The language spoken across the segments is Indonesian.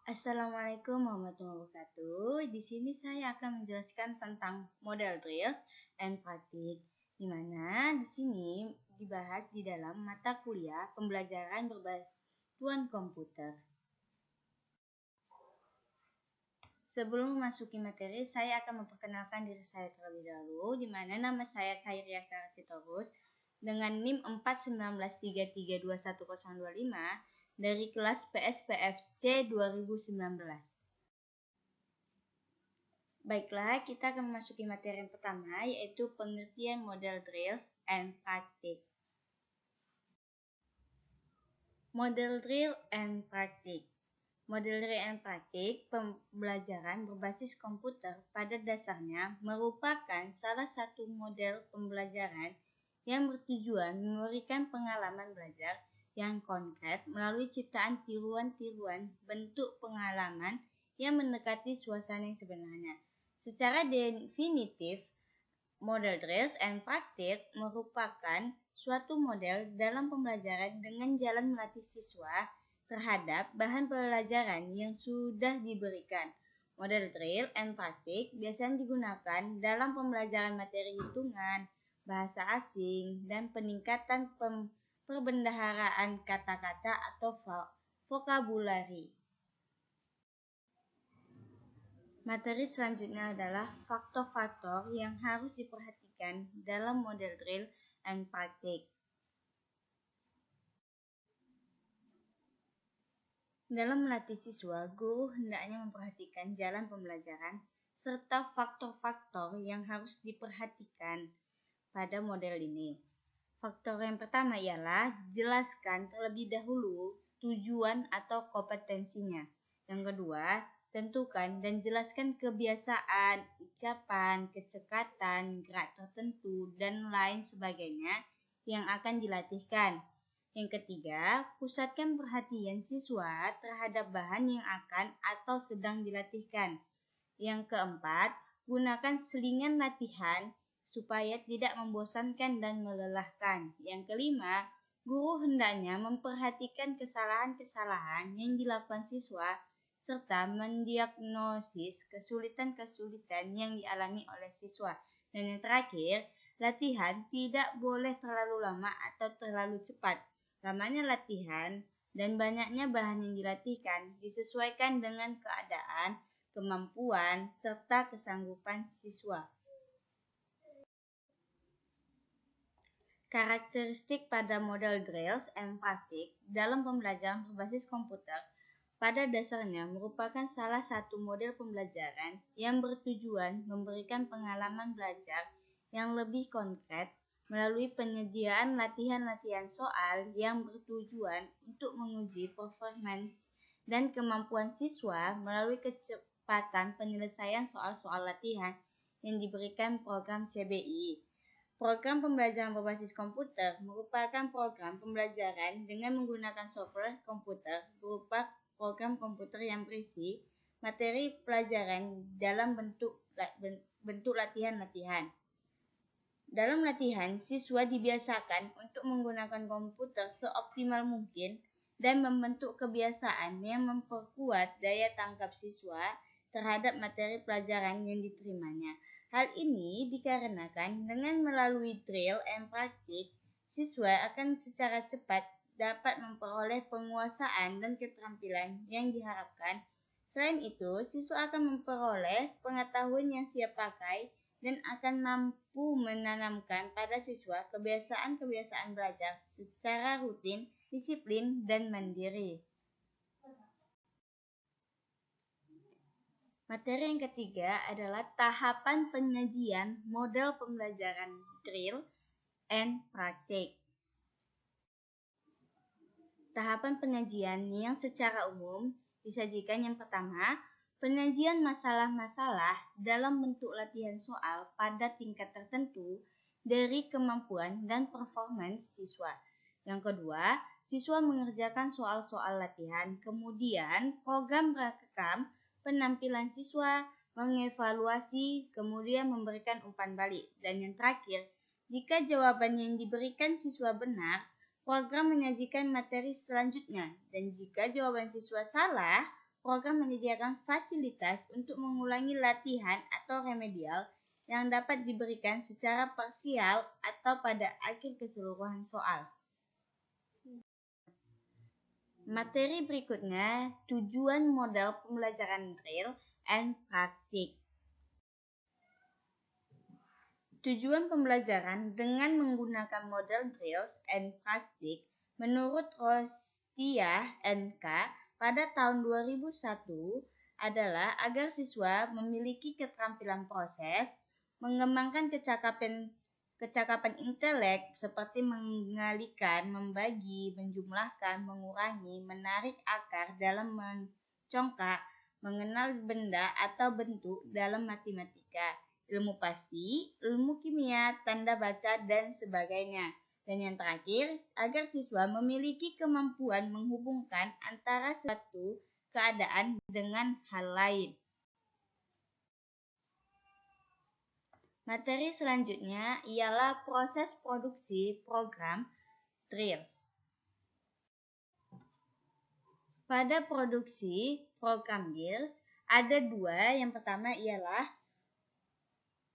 Assalamualaikum warahmatullahi wabarakatuh. Di sini saya akan menjelaskan tentang model drills and practice, di mana di sini dibahas di dalam mata kuliah pembelajaran berbantuan komputer. Sebelum memasuki materi, saya akan memperkenalkan diri saya terlebih dahulu, di mana nama saya Khairia Sarasitorus dengan NIM 41933211025 dari kelas PSPFC 2019. Baiklah, kita akan memasuki materi yang pertama, yaitu pengertian model drills and practice. Model drill and practice. Model drill and practice, pembelajaran berbasis komputer pada dasarnya merupakan salah satu model pembelajaran yang bertujuan memberikan pengalaman belajar yang konkret melalui ciptaan tiruan-tiruan bentuk pengalaman yang mendekati suasana yang sebenarnya. Secara definitif, model drills and practice merupakan suatu model dalam pembelajaran dengan jalan melatih siswa terhadap bahan pembelajaran yang sudah diberikan. Model drill and practice biasanya digunakan dalam pembelajaran materi hitungan, bahasa asing, dan peningkatan perbendaharaan kata-kata atau vokabulari. Materi selanjutnya adalah faktor-faktor yang harus diperhatikan dalam model drill and practice. Dalam melatih siswa, guru hendaknya memperhatikan jalan pembelajaran serta faktor-faktor yang harus diperhatikan pada model ini. Faktor yang pertama ialah jelaskan terlebih dahulu tujuan atau kompetensinya. Yang kedua, tentukan dan jelaskan kebiasaan, ucapan, kecekatan, gerak tertentu, dan lain sebagainya yang akan dilatihkan. Yang ketiga, pusatkan perhatian siswa terhadap bahan yang akan atau sedang dilatihkan. Yang keempat, gunakan selingan latihan supaya tidak membosankan dan melelahkan. Yang kelima, guru hendaknya memperhatikan kesalahan-kesalahan yang dilakukan siswa serta mendiagnosis kesulitan-kesulitan yang dialami oleh siswa. Dan yang terakhir, latihan tidak boleh terlalu lama atau terlalu cepat. Lamanya latihan dan banyaknya bahan yang dilatihkan disesuaikan dengan keadaan, kemampuan, serta kesanggupan siswa. Karakteristik pada model drills and practice dalam pembelajaran berbasis komputer pada dasarnya merupakan salah satu model pembelajaran yang bertujuan memberikan pengalaman belajar yang lebih konkret melalui penyediaan latihan-latihan soal yang bertujuan untuk menguji performance dan kemampuan siswa melalui kecepatan penyelesaian soal-soal latihan yang diberikan program CBI. Program pembelajaran berbasis komputer merupakan program pembelajaran dengan menggunakan software komputer berupa program komputer yang berisi materi pelajaran dalam bentuk latihan-latihan. Dalam latihan, siswa dibiasakan untuk menggunakan komputer seoptimal mungkin dan membentuk kebiasaan yang memperkuat daya tangkap siswa terhadap materi pelajaran yang diterimanya. Hal ini dikarenakan dengan melalui drill and practice, siswa akan secara cepat dapat memperoleh penguasaan dan keterampilan yang diharapkan. Selain itu, siswa akan memperoleh pengetahuan yang siap pakai dan akan mampu menanamkan pada siswa kebiasaan-kebiasaan belajar secara rutin, disiplin, dan mandiri. Materi yang ketiga adalah tahapan penyajian model pembelajaran drill and practice. Tahapan penyajian yang secara umum disajikan yang pertama, penyajian masalah-masalah dalam bentuk latihan soal pada tingkat tertentu dari kemampuan dan performance siswa. Yang kedua, siswa mengerjakan soal-soal latihan, kemudian program merekam penampilan siswa, mengevaluasi, kemudian memberikan umpan balik. Dan yang terakhir, jika jawaban yang diberikan siswa benar, program menyajikan materi selanjutnya. Dan jika jawaban siswa salah, program menyediakan fasilitas untuk mengulangi latihan atau remedial yang dapat diberikan secara parsial atau pada akhir keseluruhan soal. Materi berikutnya, tujuan model pembelajaran drill and practice. Tujuan pembelajaran dengan menggunakan model drills and practice menurut Rostia NK pada tahun 2001 adalah agar siswa memiliki keterampilan proses, mengembangkan kecakapan intelek seperti mengalihkan, membagi, menjumlahkan, mengurangi, menarik akar dalam mencongkak, mengenal benda atau bentuk dalam matematika, ilmu pasti, ilmu kimia, tanda baca, dan sebagainya. Dan yang terakhir, agar siswa memiliki kemampuan menghubungkan antara suatu keadaan dengan hal lain. Materi selanjutnya ialah proses produksi program drills. Pada produksi program drills ada dua, yang pertama ialah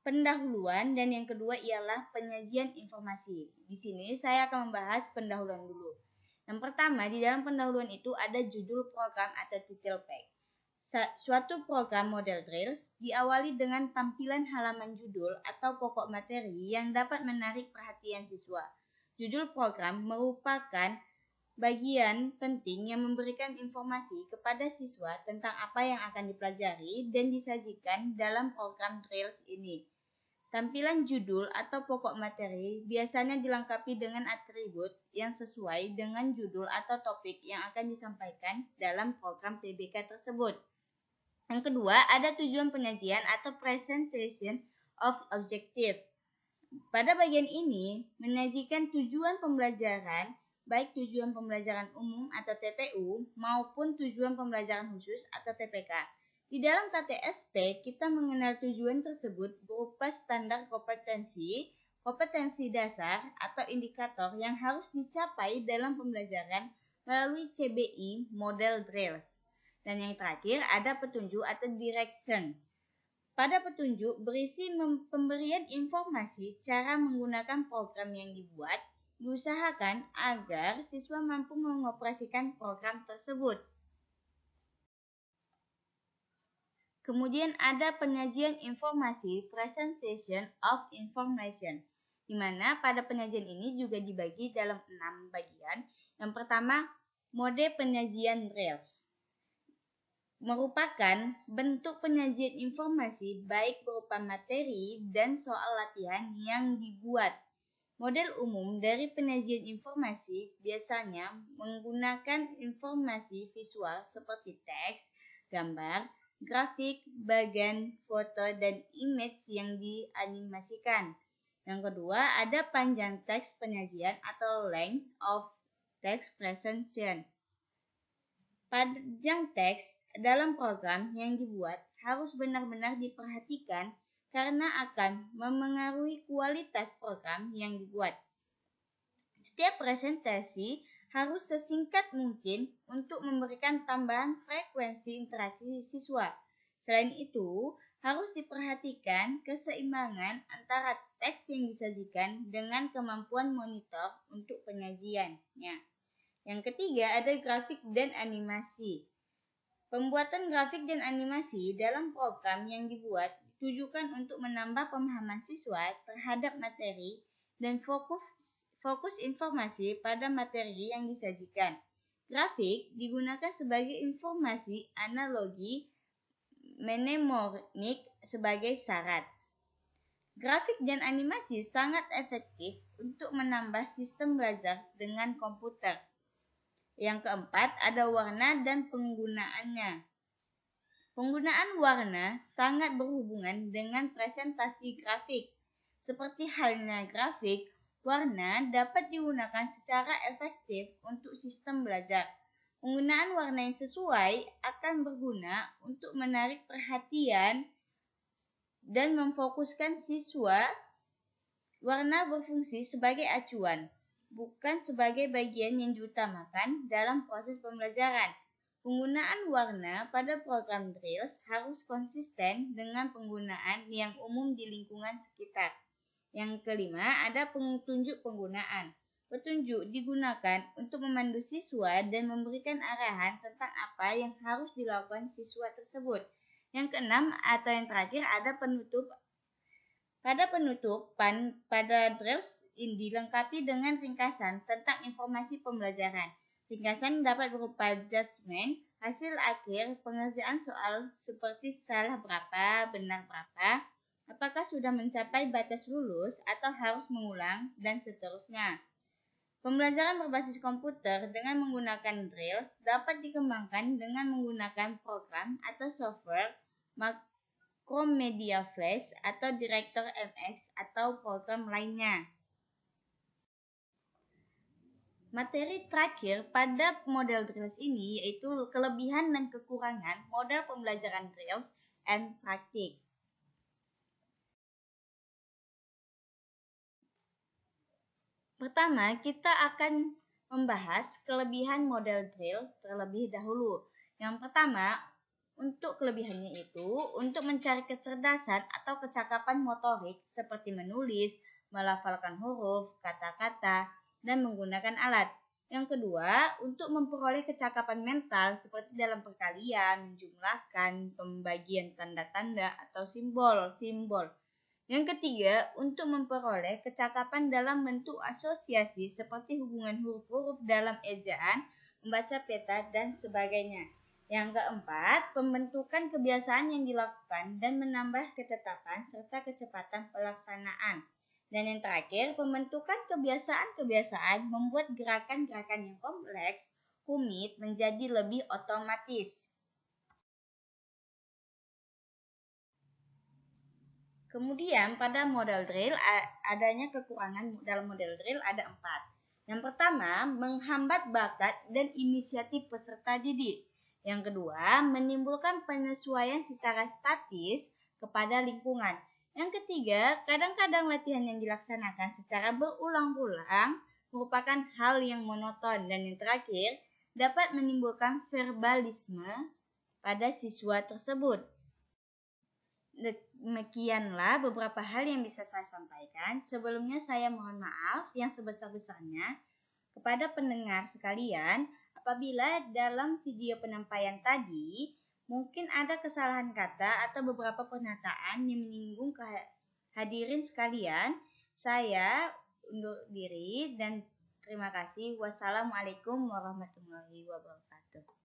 pendahuluan dan yang kedua ialah penyajian informasi. Di sini saya akan membahas pendahuluan dulu. Yang pertama, di dalam pendahuluan itu ada judul program atau title pack. Suatu program model drills diawali dengan tampilan halaman judul atau pokok materi yang dapat menarik perhatian siswa. Judul program merupakan bagian penting yang memberikan informasi kepada siswa tentang apa yang akan dipelajari dan disajikan dalam program drills ini. Tampilan judul atau pokok materi biasanya dilengkapi dengan atribut yang sesuai dengan judul atau topik yang akan disampaikan dalam program PBK tersebut. Yang kedua, ada tujuan penyajian atau presentation of objective. Pada bagian ini, menyajikan tujuan pembelajaran, baik tujuan pembelajaran umum atau TPU maupun tujuan pembelajaran khusus atau TPK. Di dalam KTSP, kita mengenal tujuan tersebut berupa standar kompetensi dasar atau indikator yang harus dicapai dalam pembelajaran melalui CBI model drills. Dan yang terakhir ada petunjuk atau direction. Pada petunjuk berisi pemberian informasi cara menggunakan program yang dibuat, diusahakan agar siswa mampu mengoperasikan program tersebut. Kemudian ada penyajian informasi, presentation of information, di mana pada penyajian ini juga dibagi dalam 6 bagian. Yang pertama, mode penyajian drills. Merupakan bentuk penyajian informasi baik berupa materi dan soal latihan yang dibuat. Model umum dari penyajian informasi biasanya menggunakan informasi visual seperti teks, gambar, grafik, bagan, foto, dan image yang dianimasikan. Yang kedua, ada panjang teks penyajian atau length of text presentation. Panjang teks dalam program yang dibuat harus benar-benar diperhatikan karena akan memengaruhi kualitas program yang dibuat. Setiap presentasi harus sesingkat mungkin untuk memberikan tambahan frekuensi interaksi siswa. Selain itu, harus diperhatikan keseimbangan antara teks yang disajikan dengan kemampuan monitor untuk penyajiannya. Yang ketiga, ada grafik dan animasi. Pembuatan grafik dan animasi dalam program yang dibuat ditujukan untuk menambah pemahaman siswa terhadap materi dan fokus informasi pada materi yang disajikan. Grafik digunakan sebagai informasi analogi mnemonik sebagai syarat. Grafik dan animasi sangat efektif untuk menambah sistem belajar dengan komputer. Yang keempat, ada warna dan penggunaannya. Penggunaan warna sangat berhubungan dengan presentasi grafik. Seperti halnya grafik, warna dapat digunakan secara efektif untuk sistem belajar. Penggunaan warna yang sesuai akan berguna untuk menarik perhatian dan memfokuskan siswa. Warna berfungsi sebagai acuan, bukan sebagai bagian yang diutamakan dalam proses pembelajaran. Penggunaan warna pada program Drills harus konsisten dengan penggunaan yang umum di lingkungan sekitar. Yang kelima, ada petunjuk penggunaan. Petunjuk digunakan untuk memandu siswa dan memberikan arahan tentang apa yang harus dilakukan siswa tersebut. Yang keenam atau yang terakhir ada penutup. Pada Drills ini dilengkapi dengan ringkasan tentang informasi pembelajaran. Ringkasan dapat berupa judgement, hasil akhir, pengerjaan soal seperti salah berapa, benar berapa, apakah sudah mencapai batas lulus atau harus mengulang, dan seterusnya. Pembelajaran berbasis komputer dengan menggunakan Drills dapat dikembangkan dengan menggunakan program atau software Macromedia Flash atau Director MX atau program lainnya. Materi terakhir pada model Drills ini yaitu kelebihan dan kekurangan model pembelajaran Drills and Practice. Pertama, kita akan membahas kelebihan model Drills terlebih dahulu. Yang pertama, untuk kelebihannya itu untuk mencari kecerdasan atau kecakapan motorik seperti menulis, melafalkan huruf, kata-kata, dan menggunakan alat. Yang kedua, untuk memperoleh kecakapan mental seperti dalam perkalian, menjumlahkan, pembagian tanda-tanda atau simbol-simbol. Yang ketiga, untuk memperoleh kecakapan dalam bentuk asosiasi seperti hubungan huruf-huruf dalam ejaan, membaca peta, dan sebagainya. Yang keempat, pembentukan kebiasaan yang dilakukan dan menambah ketetapan serta kecepatan pelaksanaan. Dan yang terakhir, pembentukan kebiasaan-kebiasaan membuat gerakan-gerakan yang kompleks, rumit menjadi lebih otomatis. Kemudian pada model drill, adanya kekurangan dalam model drill ada 4. Yang pertama, menghambat bakat dan inisiatif peserta didik. Yang kedua, menimbulkan penyesuaian secara statis kepada lingkungan. Yang ketiga, kadang-kadang latihan yang dilaksanakan secara berulang-ulang merupakan hal yang monoton. Dan yang terakhir, dapat menimbulkan verbalisme pada siswa tersebut. Demikianlah beberapa hal yang bisa saya sampaikan. Sebelumnya saya mohon maaf yang sebesar-besarnya kepada pendengar sekalian apabila dalam video penyampaian tadi mungkin ada kesalahan kata atau beberapa pernyataan yang menyinggung hadirin sekalian. Saya undur diri dan terima kasih. Wassalamualaikum warahmatullahi wabarakatuh.